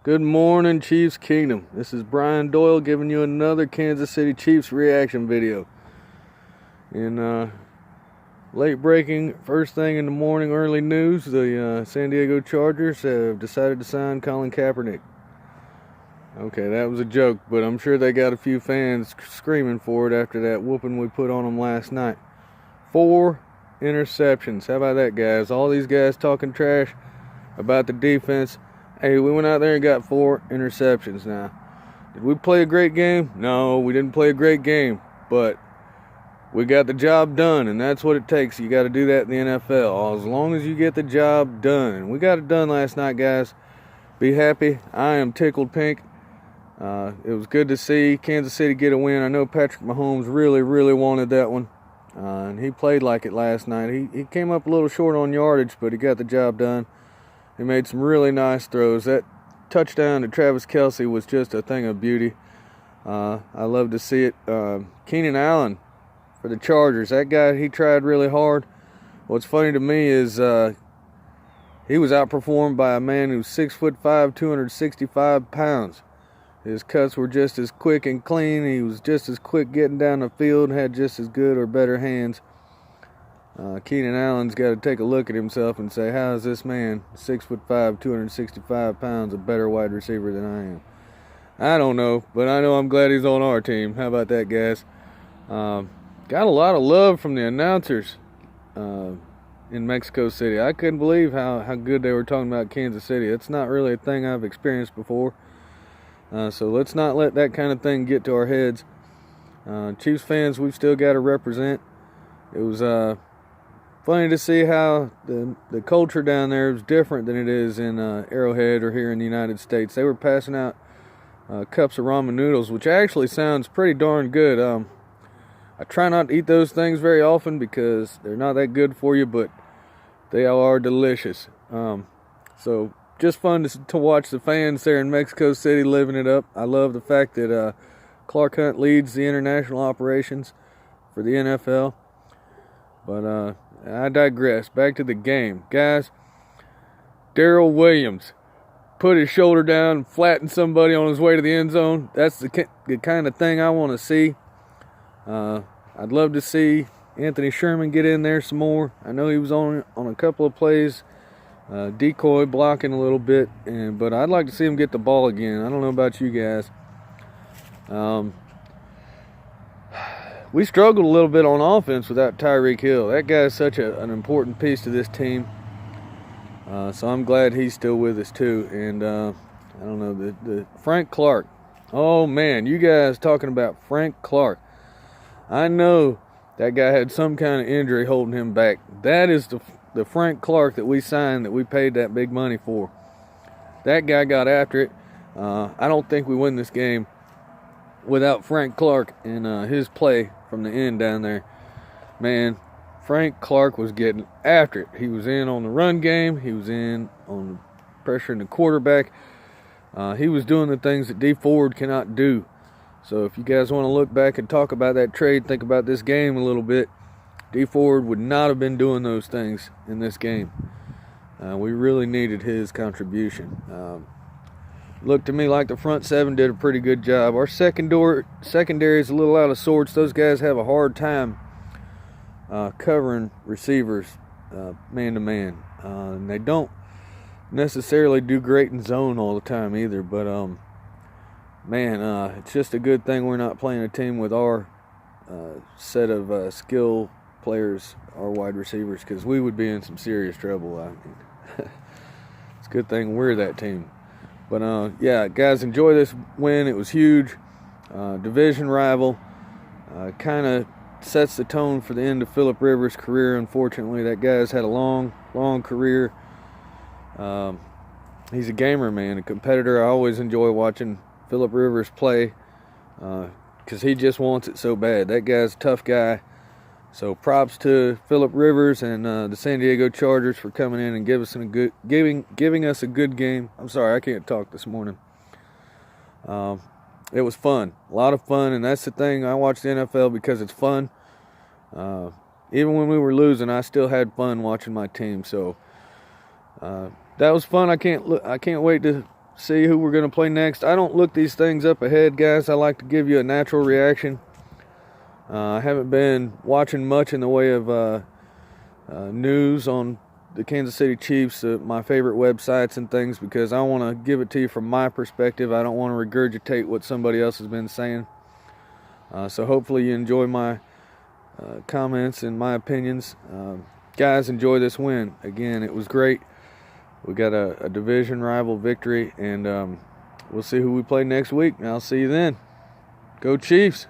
Good morning, Chiefs Kingdom. This is Brian Doyle giving you another Kansas City Chiefs reaction video. In late breaking, first thing in the morning, early news, the San Diego Chargers have decided to sign Colin Kaepernick. Okay, that was a joke, but I'm sure they got a few fans screaming for it after that whooping we put on them last night. 4 interceptions. How about that, guys? All these guys talking trash about the defense. Hey, we went out there and got 4 interceptions. Now, did we play a great game? No, we didn't play a great game, but we got the job done, and that's what it takes. You got to do that in the NFL. As long as you get the job done. And we got it done last night, guys. Be happy. I am tickled pink. It was good to see Kansas City get a win. I know Patrick Mahomes really, really wanted that one. And he played like it last night. He came up a little short on yardage, but he got the job done. He made some really nice throws. That touchdown to Travis Kelce was just a thing of beauty. I love to see it. Keenan Allen for the Chargers. That guy, he tried really hard. What's funny to me is he was outperformed by a man who's 6'5", 265 pounds. His cuts were just as quick and clean. He was just as quick getting down the field, had just as good or better hands. Keenan Allen's got to take a look at himself and say, how is this man, 6'5", 265 pounds, a better wide receiver than I am? I don't know, but I know I'm glad he's on our team. How about that, guys? Got a lot of love from the announcers in Mexico City. I couldn't believe how good they were talking about Kansas City. It's not really a thing I've experienced before. So let's not let that kind of thing get to our heads. Chiefs fans, we've still got to represent. It was funny to see how the culture down there is different than it is in Arrowhead or here in the United States. They were passing out cups of ramen noodles, which actually sounds pretty darn good. I try not to eat those things very often because they're not that good for you, but they are delicious. So just fun to watch the fans there in Mexico City living it up. I love the fact that Clark Hunt leads the international operations for the NFL. But I digress. Back to the game. Guys, Darrell Williams put his shoulder down and flattened somebody on his way to the end zone. That's the kind of thing I want to see. I'd love to see Anthony Sherman get in there some more. I know he was on a couple of plays, decoy blocking a little bit, but I'd like to see him get the ball again. I don't know about you guys. We struggled a little bit on offense without Tyreek Hill. That guy is such an important piece to this team. So I'm glad he's still with us too. And I don't know, the Frank Clark. Oh man, you guys talking about Frank Clark. I know that guy had some kind of injury holding him back. That is the Frank Clark that we signed, that we paid that big money for. That guy got after it. I don't think we win this game without Frank Clark and his play from the end down there. Man, Frank Clark was getting after it. He was in on the run game. He was in on pressuring the quarterback. He was doing the things that Dee Ford cannot do. So if you guys want to look back and talk about that trade, think about this game a little bit. Dee Ford would not have been doing those things in this game. We really needed his contribution. Looked to me like the front 7 did a pretty good job. Our secondary is a little out of sorts. Those guys have a hard time covering receivers man-to-man. And they don't necessarily do great in zone all the time either. But, man, it's just a good thing we're not playing a team with our set of skill players, our wide receivers, because we would be in some serious trouble. I mean, it's a good thing we're that team. But, yeah, guys, enjoy this win. It was huge. Division rival. Kind of sets the tone for the end of Phillip Rivers' career, unfortunately. That guy's had a long, long career. He's a gamer, man, a competitor. I always enjoy watching Phillip Rivers play because he just wants it so bad. That guy's a tough guy. So props to Phillip Rivers and the San Diego Chargers for coming in and giving us a good game. I'm sorry, I can't talk this morning. It was fun, a lot of fun, and that's the thing. I watch the NFL because it's fun. Even when we were losing, I still had fun watching my team. So that was fun. I can't wait to see who we're going to play next. I don't look these things up ahead, guys. I like to give you a natural reaction. I haven't been watching much in the way of news on the Kansas City Chiefs, my favorite websites and things, because I want to give it to you from my perspective. I don't want to regurgitate what somebody else has been saying. So hopefully you enjoy my comments and my opinions. Guys, enjoy this win. Again, it was great. We got a division rival victory, and we'll see who we play next week. And I'll see you then. Go Chiefs!